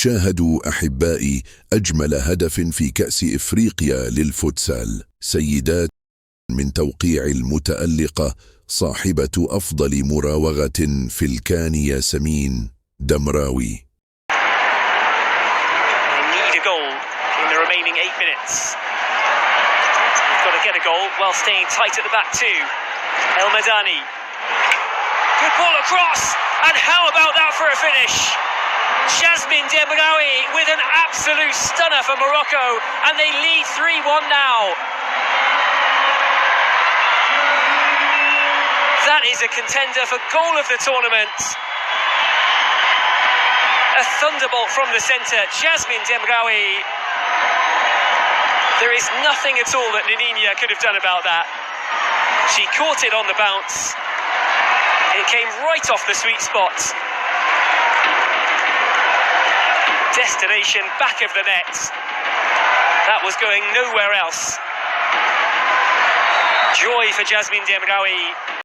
شاهدوا أحبائي أجمل هدف في كأس إفريقيا للفوتسال سيدات من توقيع المتألقة صاحبة أفضل مراوغة في الكان ياسمين دمراوي. Get a goal while staying tight at the back too. El Madani. Good ball across, and how about that for a finish? Jasmine Demagoui with an absolute stunner for Morocco, and they lead 3-1 now. That is a contender for goal of the tournament. A thunderbolt from the centre, Jasmine Demagoui. There is nothing at all that Nininia could have done about that. She caught it on the bounce. It came right off the sweet spot. Destination back of the net. That was going nowhere else. Joy for Jasmine Demagoui.